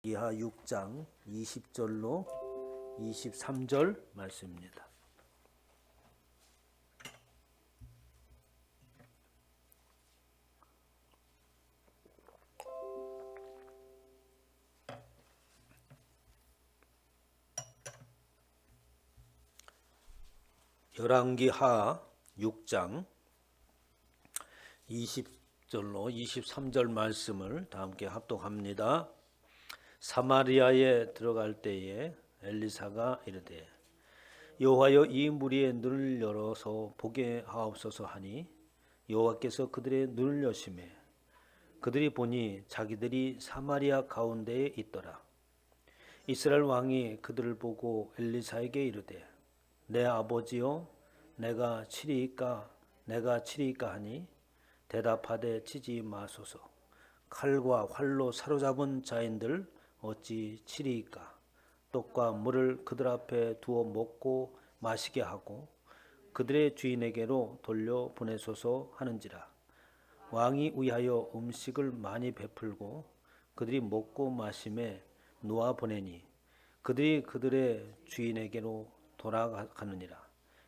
이하 6장 20절로 23절 말씀입니다. 열왕기하 6장 20절로 23절 말씀을 다 함께 합독합니다. 사마리아에 들어갈 때에 엘리사가 이르되 여호와여 이 무리의 눈을 열어서 보게 하옵소서 하니 여호와께서 그들의 눈을 여시매 그들이 보니 자기들이 사마리아 가운데에 있더라. 이스라엘 왕이 그들을 보고 엘리사에게 이르되 내 아버지여 내가 치리이까 하니 대답하되 치지 마소서. 칼과 활로 사로잡은 자인들 어찌 치리이까. 떡과 물을 그들 앞에 두어 먹고 마시게 하고 그들의 주인에게로 돌려 보내소서 하는지라. 왕이 위하여 음식을 많이 베풀고 그들이 먹고 마심에 놓아 보내니 그들이 그들의 주인에게로 돌아가느니라.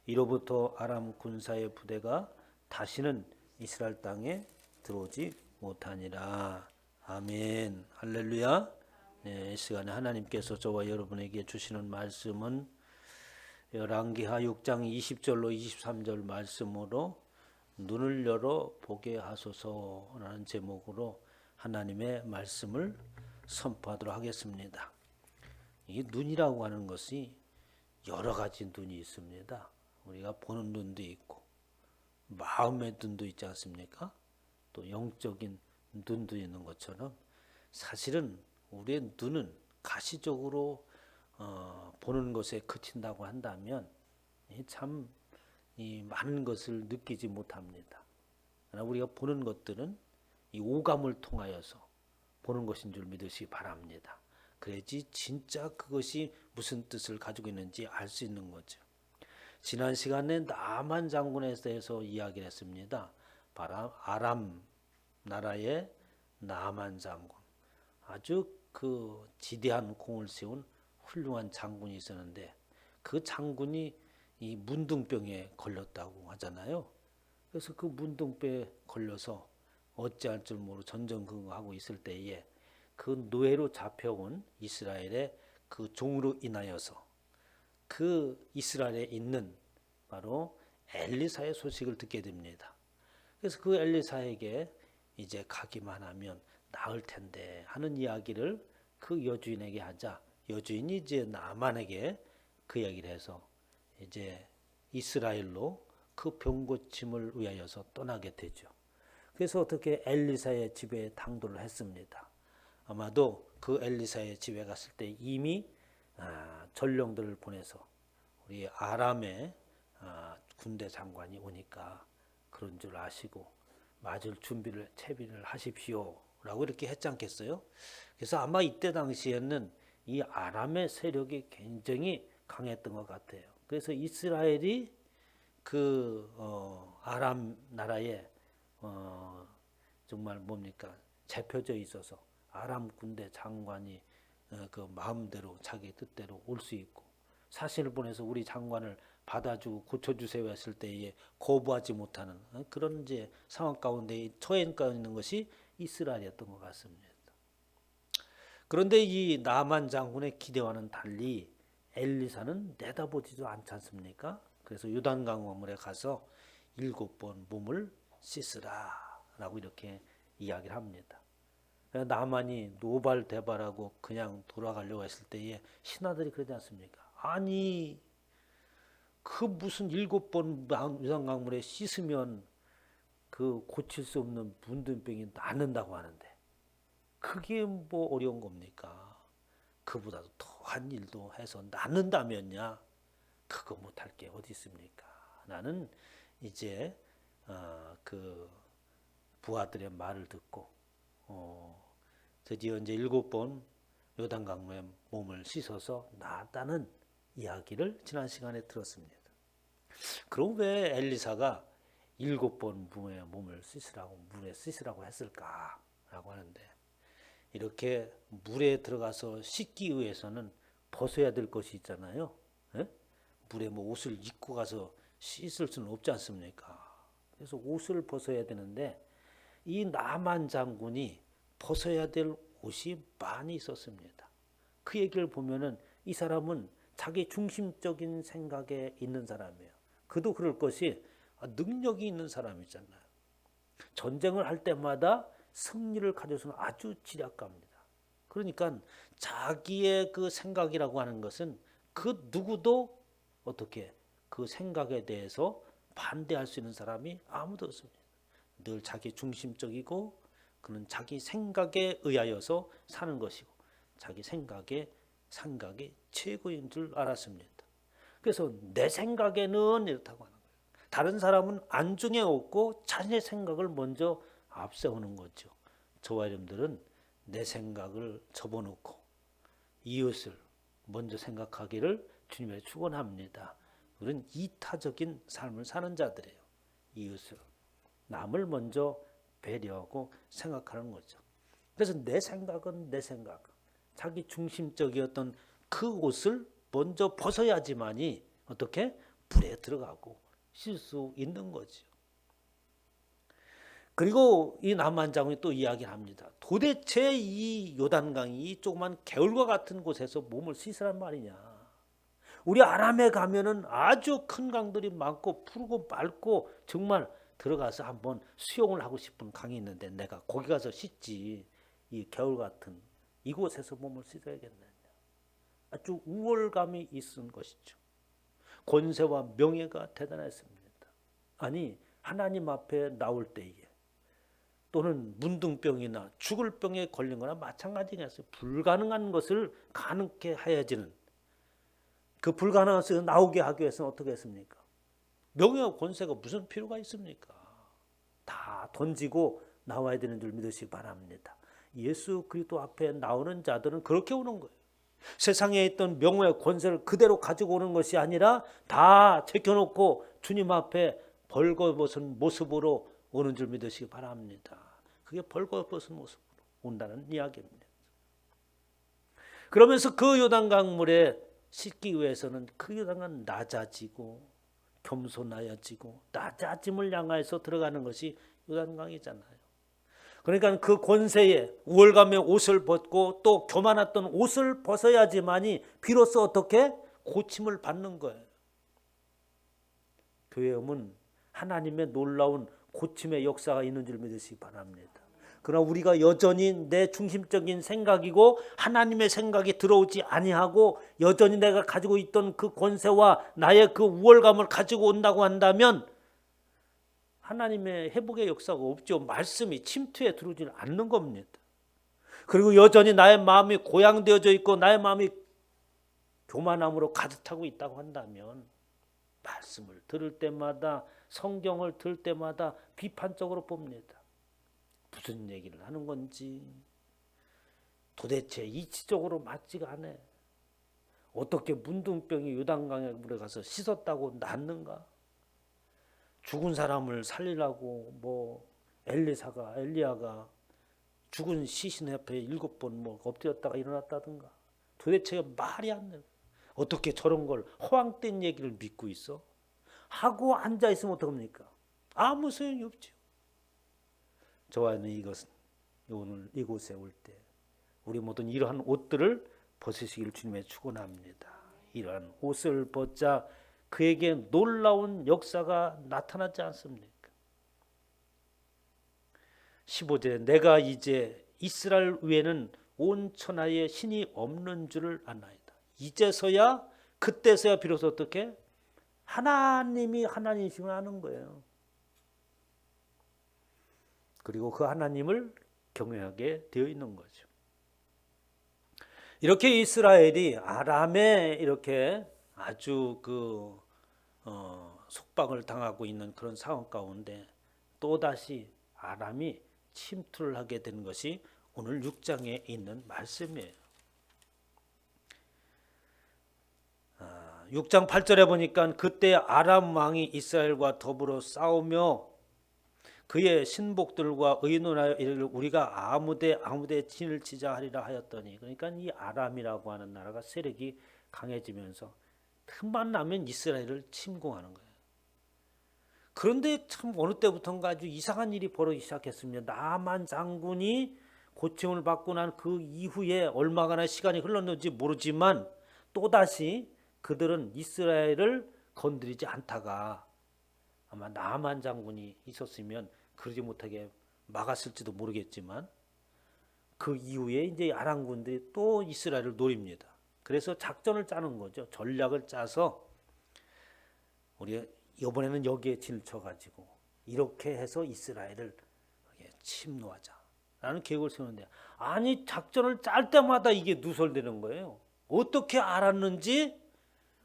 이로부터 아람 군사의 부대가 다시는 이스라엘 땅에 들어오지 못하니라. 아멘. 할렐루야. 네, 이 시간에 하나님께서 저와 여러분에게 주시는 말씀은 열왕기하 6장 20절로 23절 말씀으로 눈을 열어 보게 하소서라는 제목으로 하나님의 말씀을 선포하도록 하겠습니다. 이 눈이라고 하는 것이 여러 가지 눈이 있습니다. 우리가 보는 눈도 있고 마음의 눈도 있지 않습니까? 또 영적인 눈도 있는 것처럼 사실은 우리의 눈은 가시적으로 보는 것에 그친다고 한다면 참 많은 것을 느끼지 못합니다. 그러나 우리가 보는 것들은 이 오감을 통하여서 보는 것인 줄 믿으시기 바랍니다. 그래야지 진짜 그것이 무슨 뜻을 가지고 있는지 알 수 있는 거죠. 지난 시간에 나만 장군에 대해서 이야기를 했습니다. 아람 나라의 나만 장군. 아주 그 지대한 공을 세운 훌륭한 장군이 있었는데 그 장군이 이 문둥병에 걸렸다고 하잖아요. 그래서 그 문둥병에 걸려서 어찌할 줄 모르고 전전긍긍하고 있을 때에 그 노예로 잡혀온 이스라엘의 그 종으로 인하여서 그 이스라엘에 있는 바로 엘리사의 소식을 듣게 됩니다. 그래서 그 엘리사에게 이제 가기만 하면 나을 텐데 하는 이야기를 그 여주인에게 하자 여주인이 이제 나만에게 그 이야기를 해서 이제 이스라엘로 그 병 고침을 위하여서 떠나게 되죠. 그래서 어떻게 엘리사의 집에 당도를 했습니다. 아마도 그 엘리사의 집에 갔을 때 이미 전령들을 보내서 우리 아람의 군대 장관이 오니까 그런 줄 아시고 맞을 준비를 채비를 하십시오 라고 이렇게 했지 않겠어요? 그래서 아마 이때 당시에는 이 아람의 세력이 굉장히 강했던 것 같아요. 그래서 이스라엘이 그 아람 나라에 정말 뭡니까 잡혀져 있어서 아람 군대 장관이 그 마음대로 자기 뜻대로 올 수 있고 사신을 보내서 우리 장관을 받아주고 고쳐주세요 했을 때에 거부하지 못하는 그런 이제 상황 가운데 처해가 있는 것이 이스라엘이었던 것 같습니다. 그런데 이 나만 장군의 기대와는 달리 엘리사는 내다보지도 않지 않습니까? 그래서 요단강 어물에 가서 7번 몸을 씻으라 라고 이렇게 이야기를 합니다. 나만이 노발대발하고 그냥 돌아가려고 했을 때에 신하들이 그러지 않습니까? 아니 그 무슨 7번 요단강물에 씻으면 그 고칠 수 없는 문둥병이 낫는다고 하는데 그게 뭐 어려운 겁니까? 그보다도 더한 일도 해서 낫는다면야 그거 못할 게 어디 있습니까? 나는 이제 그 부하들의 말을 듣고 드디어 이제 7번 요단강물에 몸을 씻어서 나았다는 이야기를 지난 시간에 들었습니다. 그럼 왜 엘리사가 7번 물에 씻으라고 했을까라고 하는데 이렇게 물에 들어가서 씻기 위해서는 벗어야 될 것이 있잖아요. 예? 물에 뭐 옷을 입고 가서 씻을 수는 없지 않습니까? 그래서 옷을 벗어야 되는데 이 나만 장군이 벗어야 될 옷이 많이 있었습니다. 그 얘기를 보면은 이 사람은 자기 중심적인 생각에 있는 사람이에요. 그도 그럴 것이 능력이 있는 사람이잖아요. 전쟁을 할 때마다 승리를 가져서는 아주 지략갑니다. 그러니까 자기의 그 생각이라고 하는 것은 그 누구도 어떻게 그 생각에 대해서 반대할 수 있는 사람이 아무도 없습니다. 늘 자기 중심적이고 그는 자기 생각에 의하여서 사는 것이고 자기 생각이 최고인 줄 알았습니다. 그래서 내 생각에는 이렇다고 하는 거예요. 다른 사람은 안중에 없고 자신의 생각을 먼저 앞세우는 거죠. 저와 여러분들은 내 생각을 접어놓고 이웃을 먼저 생각하기를 주님에 축원합니다. 우리는 이타적인 삶을 사는 자들이에요. 이웃을 남을 먼저 배려하고 생각하는 거죠. 그래서 내 생각은 내 생각, 자기 중심적이었던 그 옷을 먼저 벗어야지만이 어떻게 불에 들어가고 쉴 수 있는 거죠. 그리고 이 남한장군이 또 이야기를 합니다. 도대체 이 요단강이 이 조그만 개울과 같은 곳에서 몸을 씻으란 말이냐. 우리 아람에 가면은 아주 큰 강들이 많고 푸르고 맑고 정말 들어가서 한번 수영을 하고 싶은 강이 있는데 내가 거기 가서 씻지. 이 개울 같은 이곳에서 몸을 씻어야겠느냐. 아주 우월감이 있은 것이죠. 권세와 명예가 대단했습니다. 아니 하나님 앞에 나올 때에 또는 문둥병이나 죽을 병에 걸린 거나 마찬가지겠어요. 불가능한 것을 가능케 하여지는 그 불가능한 것을 나오게 하기 위해서는 어떻게 했습니까? 명예와 권세가 무슨 필요가 있습니까? 다 던지고 나와야 되는 줄 믿으시기 바랍니다. 예수 그리스도 앞에 나오는 자들은 그렇게 오는 거예요. 세상에 있던 명예와 권세를 그대로 가지고 오는 것이 아니라 다 제껴놓고 주님 앞에 벌거벗은 모습으로 오는 줄 믿으시기 바랍니다. 그게 벌거벗은 모습으로 온다는 이야기입니다. 그러면서 그 요단강물에 씻기 위해서는 그 요단강 낮아지고 겸손하여지고 낮아짐을 향해서 들어가는 것이 요단강이잖아요. 그러니까 그 권세에 우월감의 옷을 벗고 또 교만했던 옷을 벗어야지만이 비로소 어떻게 고침을 받는 거예요. 교회음은 하나님의 놀라운 고침의 역사가 있는 줄 믿으시기 바랍니다. 그러나 우리가 여전히 내 중심적인 생각이고 하나님의 생각이 들어오지 아니하고 여전히 내가 가지고 있던 그 권세와 나의 그 우월감을 가지고 온다고 한다면 하나님의 회복의 역사가 없죠. 말씀이 침투에 들어오지 않는 겁니다. 그리고 여전히 나의 마음이 고양되어져 있고 나의 마음이 교만함으로 가득 차고 있다고 한다면 말씀을 들을 때마다 성경을 들을 때마다 비판적으로 봅니다. 무슨 얘기를 하는 건지 도대체 이치적으로 맞지가 않아. 어떻게 문둥병이 요단강에 물에 가서 씻었다고 낫는가? 죽은 사람을 살리라고 뭐 엘리야가 죽은 시신 옆에 7번 뭐 엎드렸다가 일어났다든가. 도대체 말이 안 돼. 어떻게 저런 걸 허황된 얘기를 믿고 있어? 하고 앉아 있으면 어떡합니까? 아무 소용이 없죠. 저와는 이것은 오늘 이곳에 올 때 우리 모든 이러한 옷들을 벗으시길 주님의 축원합니다. 이러한 옷을 벗자 그에게 놀라운 역사가 나타나지 않습니까? 15절에 내가 이제 이스라엘 위에는 온 천하에 신이 없는 줄을 아나이다. 이제서야 그때서야 비로소 어떻게 하나님이 하나님이심을 아는 거예요. 그리고 그 하나님을 경외하게 되어 있는 거죠. 이렇게 이스라엘이 아람에 이렇게 아주 속박을 당하고 있는 그런 상황 가운데 또다시 아람이 침투를 하게 된 것이 오늘 6장에 있는 말씀이에요. 6장 8절에 보니까 그때 아람 왕이 이스라엘과 더불어 싸우며 그의 신복들과 의논하여 이르기를 우리가 아무데 진을 치자 하리라 하였더니, 그러니까 이 아람이라고 하는 나라가 세력이 강해지면서 틈만 나면 이스라엘을 침공하는 거예요. 그런데 참 어느 때부터인가 아주 이상한 일이 벌어지기 시작했습니다. 나만 장군이 고침을 받고 난 그 이후에 얼마나 시간이 흘렀는지 모르지만 또다시 그들은 이스라엘을 건드리지 않다가 아마 나만 장군이 있었으면 그러지 못하게 막았을지도 모르겠지만 그 이후에 이제 아람군들이 또 이스라엘을 노립니다. 그래서 작전을 짜는 거죠. 전략을 짜서 우리 이번에는 여기에 진을 쳐가지고 이렇게 해서 이스라엘을 침노하자라는 계획을 세우는데, 아니 작전을 짤 때마다 이게 누설되는 거예요. 어떻게 알았는지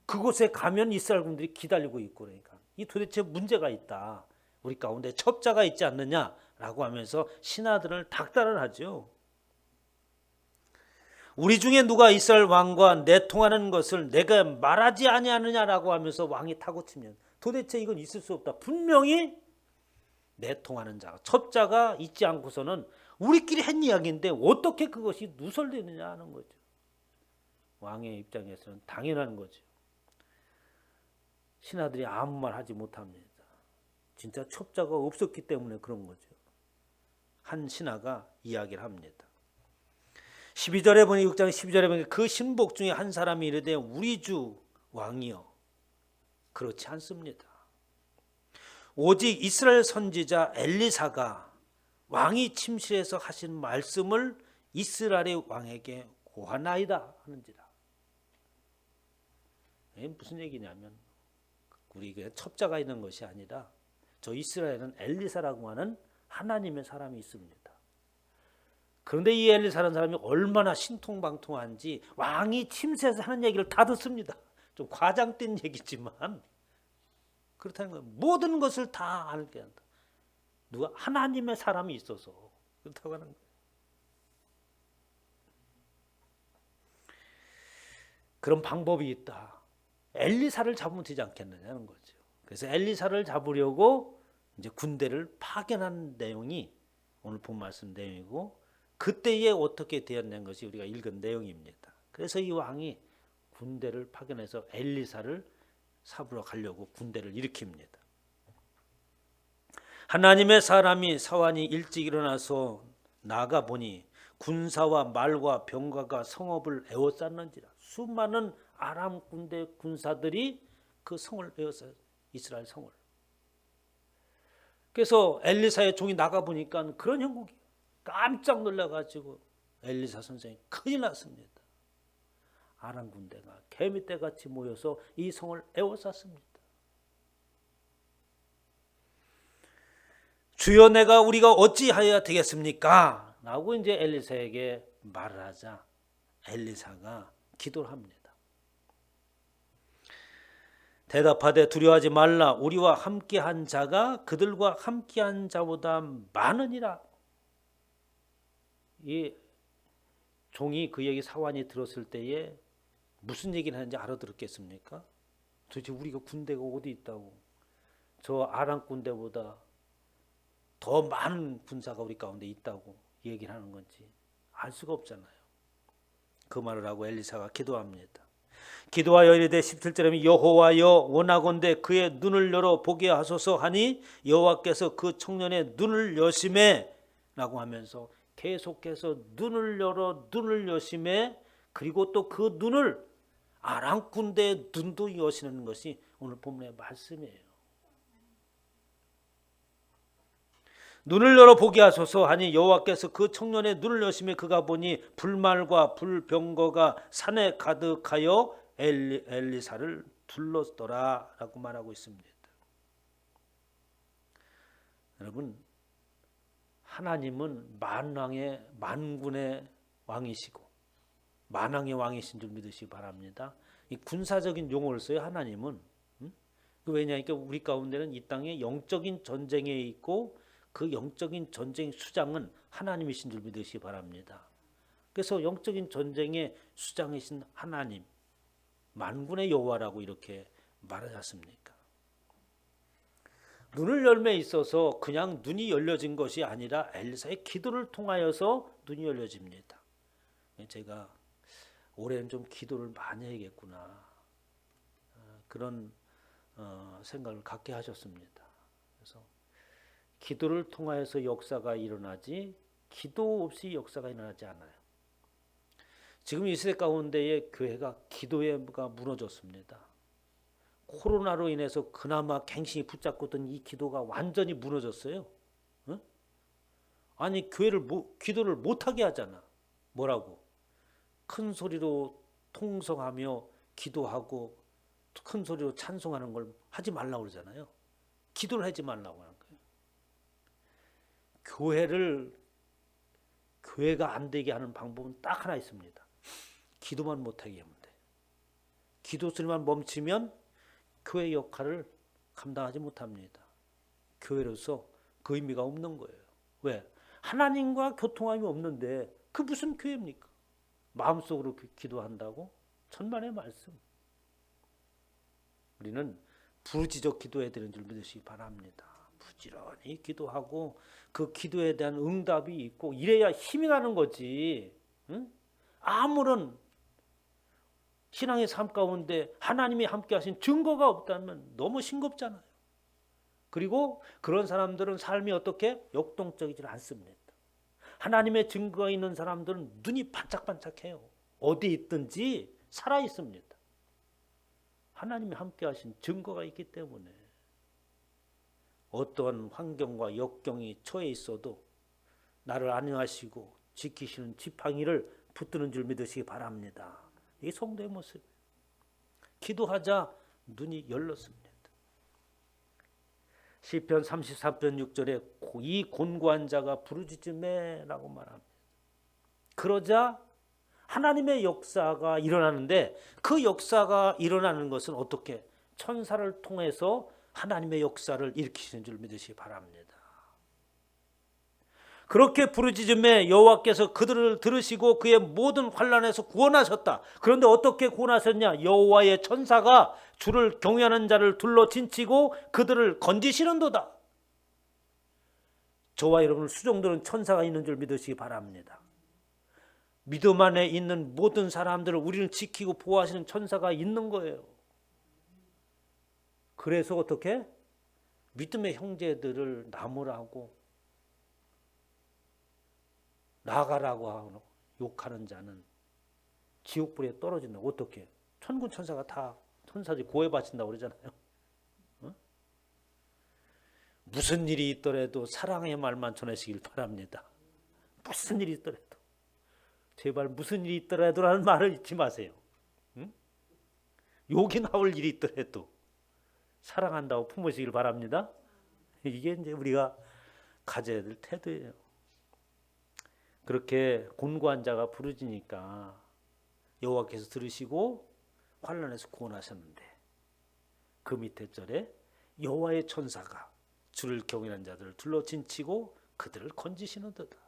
그곳에 가면 이스라엘 군들이 기다리고 있고, 그러니까 이 도대체 문제가 있다, 우리 가운데 첩자가 있지 않느냐라고 하면서 신하들을 닥달을 하죠. 우리 중에 누가 이스라엘 왕과 내통하는 것을 내가 말하지 아니하느냐라고 하면서 왕이 타고치면 도대체 이건 있을 수 없다. 분명히 내통하는 자가, 첩자가 있지 않고서는 우리끼리 한 이야기인데 어떻게 그것이 누설되느냐 하는 거죠. 왕의 입장에서는 당연한 거죠. 신하들이 아무 말 하지 못합니다. 진짜 첩자가 없었기 때문에 그런 거죠. 한 신하가 이야기를 합니다. 12절에 보니 6장 12절에 보니 그 신복 중에 한 사람이 이르되 우리 주 왕이여, 그렇지 않습니다. 오직 이스라엘 선지자 엘리사가 왕이 침실에서 하신 말씀을 이스라엘의 왕에게 고하나이다 하는지라. 무슨 얘기냐면 우리 첩자가 있는 것이 아니라 저 이스라엘은 엘리사라고 하는 하나님의 사람이 있습니다. 그런데 이 엘리사라는 사람이 얼마나 신통방통한지 왕이 침실에서 하는 얘기를 다 듣습니다. 좀 과장된 얘기지만 그렇다는 거예요. 모든 것을 다 알게 한다. 누가 하나님의 사람이 있어서 그렇다고 하는 거예요. 그런 방법이 있다. 엘리사를 잡으면 되지 않겠느냐는 거죠. 그래서 엘리사를 잡으려고 이제 군대를 파견한 내용이 오늘 본 말씀 내용이고, 그때에 어떻게 되었는 것이 우리가 읽은 내용입니다. 그래서 이 왕이 군대를 파견해서 엘리사를 잡으러 가려고 군대를 일으킵니다. 하나님의 사람이 사환이 일찍 일어나서 나가 보니 군사와 말과 병거가 성읍을 에워쌌는지라. 수많은 아람 군대 군사들이 그 성을 에워쌌어요. 이스라엘 성을. 그래서 엘리사의 종이 나가 보니까 그런 형국이 깜짝 놀라가지고 엘리사 선생이 큰일 났습니다. 아람 군대가 개미떼같이 모여서 이 성을 에워쌌습니다. 주여 내가 우리가 어찌하여야 되겠습니까? 라고 이제 엘리사에게 말을 하자 엘리사가 기도를 합니다. 대답하되 두려워하지 말라. 우리와 함께한 자가 그들과 함께한 자보다 많으니라. 이 종이 그 얘기 사환이 들었을 때에 무슨 얘기를 하는지 알아들었겠습니까? 도대체 우리가 군대가 어디 있다고, 저 아람 군대보다 더 많은 군사가 우리 가운데 있다고 얘기를 하는 건지 알 수가 없잖아요. 그 말을 하고 엘리사가 기도합니다. 기도하여 이르되 17절에 여호와여 원하건대 그의 눈을 열어 보게 하소서 하니 여호와께서 그 청년의 눈을 여심해 라고 하면서 계속해서 눈을 열어 눈을 여심해, 그리고 또 그 눈을 아람 군대의 눈도 여시는 것이 오늘 본문의 말씀이에요. 눈을 열어 보게 하소서 하니 여호와께서 그 청년의 눈을 여심해 그가 보니 불말과 불병거가 산에 가득하여 엘리사를 둘렀더라 라고 말하고 있습니다. 여러분, 하나님은 만군의 왕이시고 만왕의 왕이신 줄 믿으시기 바랍니다. 이 군사적인 용어를 써요. 하나님은. 왜냐하니까 우리 가운데는 이 땅에 영적인 전쟁에 있고 그 영적인 전쟁 수장은 하나님이신 줄 믿으시기 바랍니다. 그래서 영적인 전쟁의 수장이신 하나님, 만군의 여호와라고 이렇게 말하지 않습니까? 눈을 열매 있어서 그냥 눈이 열려진 것이 아니라 엘리사의 기도를 통하여서 눈이 열려집니다. 제가 올해는 좀 기도를 많이 해야겠구나, 그런 생각을 갖게 하셨습니다. 그래서 기도를 통하여서 역사가 일어나지 기도 없이 역사가 일어나지 않아요. 지금 이 시대 가운데에 교회가 기도가 무너졌습니다. 코로나로 인해서 그나마 갱신이 붙잡고던 이 기도가 완전히 무너졌어요. 응? 아니 교회를 기도를 못하게 하잖아. 뭐라고? 큰 소리로 통성하며 기도하고 큰 소리로 찬송하는 걸 하지 말라고 그러잖아요. 기도를 하지 말라고 하는 거예요. 교회가 안 되게 하는 방법은 딱 하나 있습니다. 기도만 못하게 하면 돼. 기도 소리만 멈추면 교회 역할을 감당하지 못합니다. 교회로서 그 의미가 없는 거예요. 왜? 하나님과 교통함이 없는데 그 무슨 교회입니까? 마음속으로 기도한다고? 천만의 말씀. 우리는 부르짖어 기도해야 되는 줄 믿으시기 바랍니다. 부지런히 기도하고 그 기도에 대한 응답이 있고 이래야 힘이 나는 거지. 응? 아무런 신앙의 삶 가운데 하나님이 함께 하신 증거가 없다면 너무 싱겁잖아요. 그리고 그런 사람들은 삶이 어떻게? 역동적이지 않습니다. 하나님의 증거가 있는 사람들은 눈이 반짝반짝해요. 어디 있든지 살아 있습니다. 하나님이 함께 하신 증거가 있기 때문에 어떠한 환경과 역경이 처해 있어도 나를 안위하시고 지키시는 지팡이를 붙드는 줄 믿으시기 바랍니다. 이게 성도의 모습. 기도하자 눈이 열렸습니다. 시편 33편 6절에 이 곤고한 자가 부르짖으매라고 말합니다. 그러자 하나님의 역사가 일어나는데 그 역사가 일어나는 것은 어떻게? 천사를 통해서 하나님의 역사를 일으키시는 줄 믿으시기 바랍니다. 그렇게 부르짖음에 여호와께서 그들을 들으시고 그의 모든 환난에서 구원하셨다. 그런데 어떻게 구원하셨냐? 여호와의 천사가 주를 경외하는 자를 둘러 진치고 그들을 건지시는도다. 저와 여러분 수종들은 천사가 있는 줄 믿으시기 바랍니다. 믿음 안에 있는 모든 사람들을 우리를 지키고 보호하시는 천사가 있는 거예요. 그래서 어떻게? 믿음의 형제들을 나무라고 나가라고 하고 욕하는 자는 지옥불에 떨어진다. 어떻게? 천군 천사가 다 천사들이 고해바친다고 그러잖아요. 어? 무슨 일이 있더라도 사랑의 말만 전하시길 바랍니다. 무슨 일이 있더라도. 제발 무슨 일이 있더라도라는 말을 잊지 마세요. 응? 욕이 나올 일이 있더라도 사랑한다고 품으시길 바랍니다. 이게 이제 우리가 가져야 될 태도예요. 그렇게 곤고한 자가 부르짖으니까 여호와께서 들으시고 환난에서 구원하셨는데 그 밑에 절에 여호와의 천사가 주를 경외하는 자들을 둘러 진치고 그들을 건지시는도다.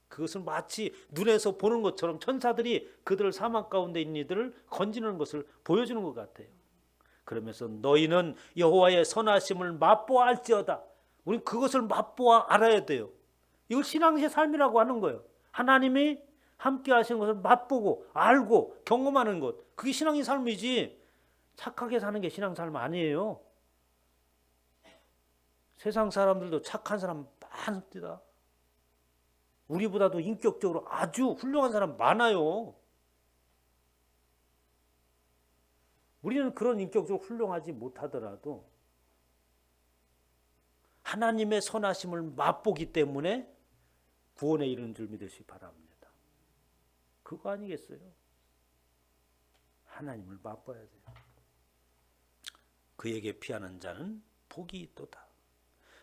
그것은 마치 눈에서 보는 것처럼 천사들이 그들을 사망 가운데 있는 이들을 건지는 것을 보여주는 것 같아요. 그러면서 너희는 여호와의 선하심을 맛보아 알지어다. 우리는 그것을 맛보아 알아야 돼요. 이걸 신앙의 삶이라고 하는 거예요. 하나님이 함께 하시는 것을 맛보고 알고 경험하는 것. 그게 신앙의 삶이지 착하게 사는 게 신앙 삶 아니에요. 세상 사람들도 착한 사람 많습니다. 우리보다도 인격적으로 아주 훌륭한 사람 많아요. 우리는 그런 인격적으로 훌륭하지 못하더라도 하나님의 선하심을 맛보기 때문에 구원에 이르는 줄 믿으시기 바랍니다. 그거 아니겠어요? 하나님을 맛봐야 돼요. 그에게 피하는 자는 복이 있도다.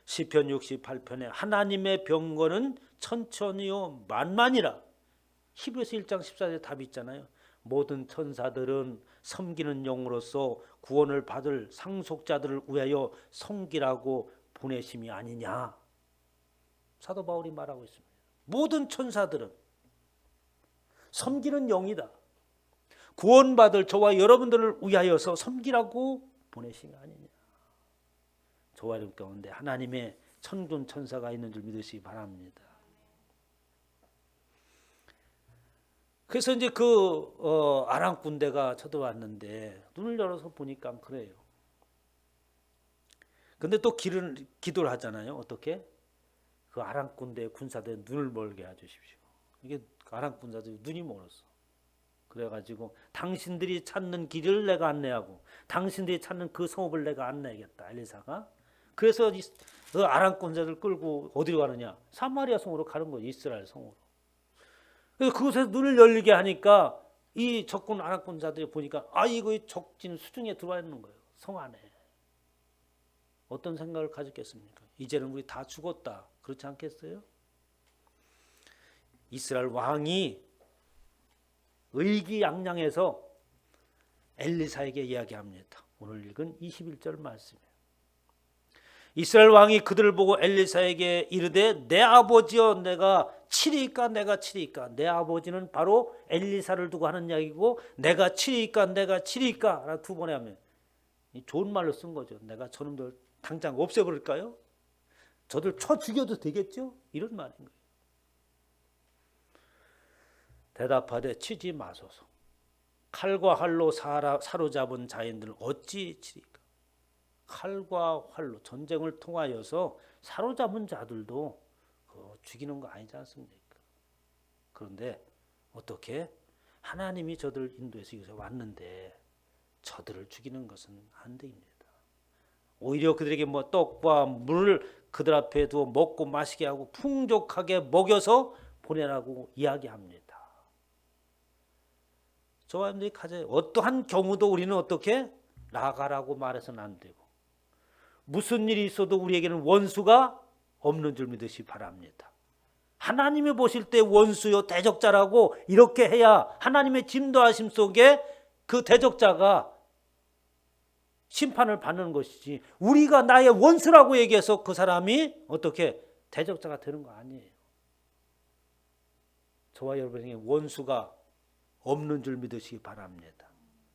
시편 68편에 하나님의 병거는 천천히요 만만이라. 히브리서 1장 14절에 답이 있잖아요. 모든 천사들은 섬기는 영으로서 구원을 받을 상속자들을 위하여 섬기라고 보내심이 아니냐. 사도 바울이 말하고 있습니다. 모든 천사들은 섬기는 영이다. 구원받을 저와 여러분들을 위하여서 섬기라고 보내심이 아니냐. 저와 여러분 가운데 하나님의 천군 천사가 있는 줄 믿으시기 바랍니다. 그래서 이제 아람 군대가 쳐들어왔는데 눈을 열어서 보니까 그래요. 근데 또 기도를 하잖아요. 어떻게? 그 아람 군대 군사들 눈을 멀게 해주십시오. 이게 아람 군사들이 눈이 멀었어. 그래가지고 당신들이 찾는 길을 내가 안내하고 당신들이 찾는 그 성읍을 내가 안내하겠다. 엘리사가. 그래서 그 아람 군사들 끌고 어디로 가느냐? 사마리아 성으로 가는 거예요. 이스라엘 성으로. 그래서 그곳에서 눈을 열리게 하니까 이 적군 아람 군사들이 보니까 이거 적진 수중에 들어와 있는 거예요. 성 안에. 어떤 생각을 가졌겠습니까? 이제는 우리 다 죽었다. 그렇지 않겠어요? 이스라엘 왕이 의기양양해서 엘리사에게 이야기합니다. 오늘 읽은 21절 말씀이에요. 이스라엘 왕이 그들을 보고 엘리사에게 이르되 내 아버지여 내가 치리이까 내가 치리이까. 내 아버지는 바로 엘리사를 두고 하는 이야기고 내가 치리이까 내가 치리이까 두 번에 하면 좋은 말로 쓴 거죠. 내가 저놈들 당장 없애버릴까요? 저들 쳐 죽여도 되겠죠? 이런 말인 거예요. 대답하되 치지 마소서. 칼과 활로 사로잡은 자인들을 어찌 치리까? 칼과 활로 전쟁을 통하여서 사로잡은 자들도 죽이는 거 아니지 않습니까? 그런데 어떻게? 하나님이 저들을 인도해서 여기서 왔는데 저들을 죽이는 것은 안 됩니다. 오히려 그들에게 떡과 물을 그들 앞에 두어 먹고 마시게 하고 풍족하게 먹여서 보내라고 이야기합니다. 저와 여러분들이 가장 어떠한 경우도 우리는 어떻게 나가라고 말해서는 안 되고 무슨 일이 있어도 우리에게는 원수가 없는 줄 믿으시기 바랍니다. 하나님이 보실 때 원수요 대적자라고 이렇게 해야 하나님의 진도하심 속에 그 대적자가 심판을 받는 것이지 우리가 나의 원수라고 얘기해서 그 사람이 어떻게 대적자가 되는 거 아니에요. 저와 여러분에게 원수가 없는 줄 믿으시기 바랍니다.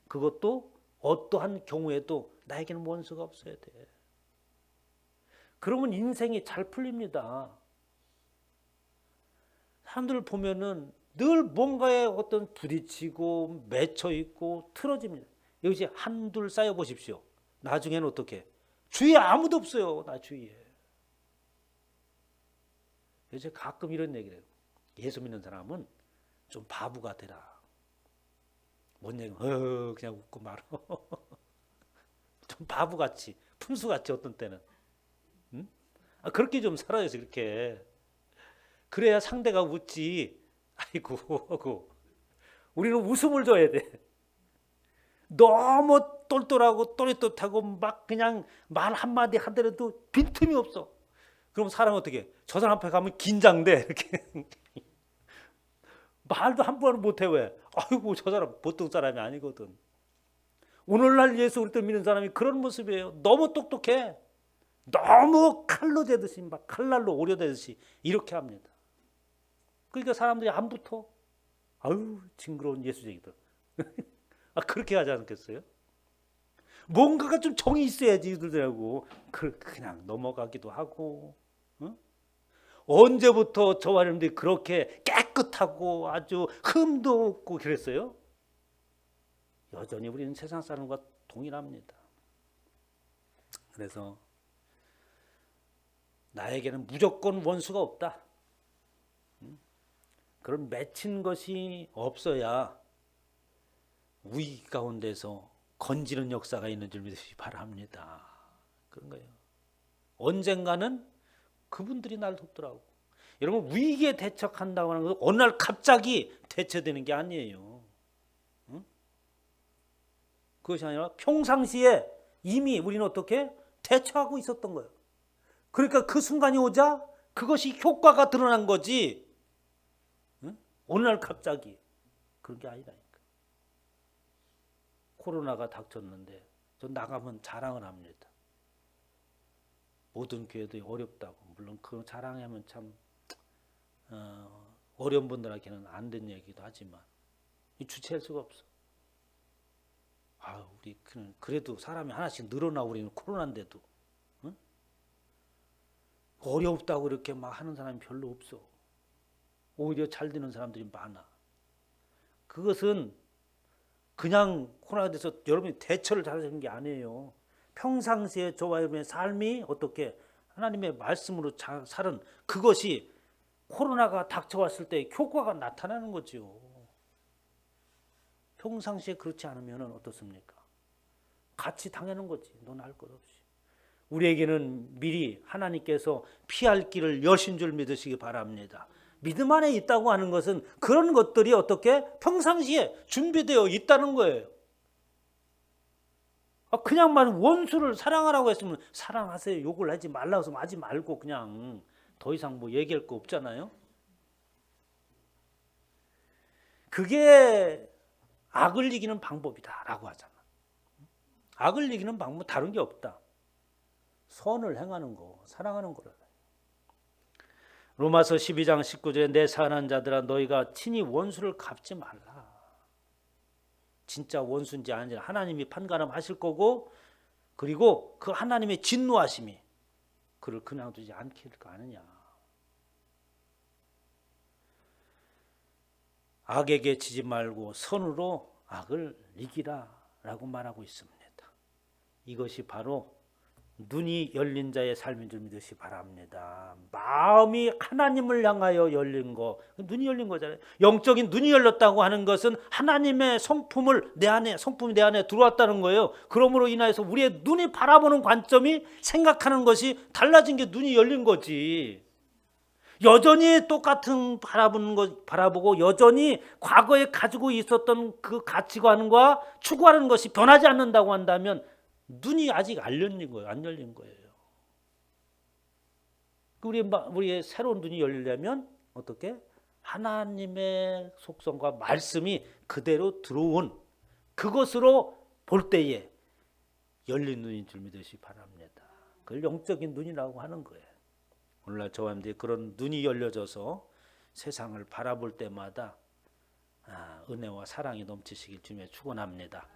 그것도 어떠한 경우에도 나에게는 원수가 없어야 돼. 그러면 인생이 잘 풀립니다. 사람들을 보면은 늘 뭔가에 어떤 부딪히고 맺혀 있고 틀어집니다. 여기 한둘 쌓여 보십시오. 나중에는 어떻게? 주위에 아무도 없어요. 나 주위에. 요새 가끔 이런 얘기를 해요. 예수 믿는 사람은 좀 바보가 되라. 뭔 얘기? 그냥 웃고 말어. 좀 바보같이, 푼수같이 어떤 때는. 응? 그렇게 좀 살아야지 그렇게. 그래야 상대가 웃지. 아이고 하고. 우리는 웃음을 줘야 돼. 너무 똘똘하고 또릿똘하고 막 그냥 말 한마디 하더라도 빈틈이 없어. 그럼 사람은 어떻게? 저 사람 앞에 가면 긴장돼. 이렇게. 말도 한 번은 못해. 왜? 아이고 저 사람 보통 사람이 아니거든. 오늘날 예수 그리스도 믿는 사람이 그런 모습이에요. 너무 똑똑해. 너무 칼로 대듯이 막 칼날로 오려대듯이 이렇게 합니다. 그러니까 사람들이 안 붙어. 아유 징그러운 예수쟁이들. 그렇게 하지 않겠어요? 뭔가가 좀 정이 있어야지 이들하고 그냥 넘어가기도 하고. 응? 언제부터 저와 여러분들이 그렇게 깨끗하고 아주 흠도 없고 그랬어요? 여전히 우리는 세상 사람과 동일합니다. 그래서 나에게는 무조건 원수가 없다. 그런 맺힌 것이 없어야 위기 가운데서 건지는 역사가 있는 줄 믿으시기 바랍니다. 그런 거예요. 언젠가는 그분들이 날 돕더라고. 여러분 위기에 대처한다고 하는 것은 어느 날 갑자기 대처되는 게 아니에요. 응? 그것이 아니라 평상시에 이미 우리는 어떻게 대처하고 있었던 거예요. 그러니까 그 순간이 오자 그것이 효과가 드러난 거지. 응? 어느 날 갑자기 그런 게 아니라니까. 코로나가 닥쳤는데 저 나가면 자랑을 합니다. 모든 교회들이 어렵다고. 물론 그 자랑하면 참 어려운 분들에게는 안 된 얘기도 하지만 주체할 수가 없어. 우리 그래도 사람이 하나씩 늘어나고 우리는 코로나인데도 응? 어렵다고 이렇게 막 하는 사람이 별로 없어. 오히려 잘 되는 사람들이 많아. 그것은 그냥 코로나가 돼서 여러분이 대처를 잘하는 게 아니에요. 평상시에 저와 여러분의 삶이 어떻게 하나님의 말씀으로 살은 그것이 코로나가 닥쳐왔을 때 효과가 나타나는 거죠. 평상시에 그렇지 않으면 어떻습니까? 같이 당하는 거지. 넌 알 것 없이. 우리에게는 미리 하나님께서 피할 길을 여신 줄 믿으시기 바랍니다. 믿음 안에 있다고 하는 것은 그런 것들이 어떻게 평상시에 준비되어 있다는 거예요. 그냥 말 원수를 사랑하라고 했으면 사랑하세요. 욕을 하지 말라고 했으면 하지 말고 그냥 더 이상 뭐 얘기할 거 없잖아요. 그게 악을 이기는 방법이다라고 하잖아. 악을 이기는 방법은 다른 게 없다. 선을 행하는 거, 사랑하는 거라. 로마서 12장 19절에 내 사랑하는 자들아 너희가 친히 원수를 갚지 말라. 진짜 원수인지 아닌지 하나님이 판가름하실 거고, 그리고 그 하나님의 진노하심이 그를 그냥 두지 않길 거 아느냐. 악에게 지지 말고 선으로 악을 이기라 라고 말하고 있습니다. 이것이 바로 눈이 열린 자의 삶인 줄 믿으시 바랍니다. 마음이 하나님을 향하여 열린 거, 눈이 열린 거잖아요. 영적인 눈이 열렸다고 하는 것은 하나님의 성품이 내 안에 들어왔다는 거예요. 그러므로 인하여서 우리의 눈이 바라보는 관점이 생각하는 것이 달라진 게 눈이 열린 거지. 여전히 똑같은 바라보고 여전히 과거에 가지고 있었던 그 가치관과 추구하는 것이 변하지 않는다고 한다면 눈이 아직 안 열린 거예요. 안 열린 거예요. 우리의 새로운 눈이 열리려면 어떻게? 하나님의 속성과 말씀이 그대로 들어온 그것으로 볼 때에 열린 눈인 줄 믿으시기 바랍니다. 그걸 영적인 눈이라고 하는 거예요. 오늘날 저와 여러분들이 그런 눈이 열려져서 세상을 바라볼 때마다 은혜와 사랑이 넘치시길 주님의 축원합니다.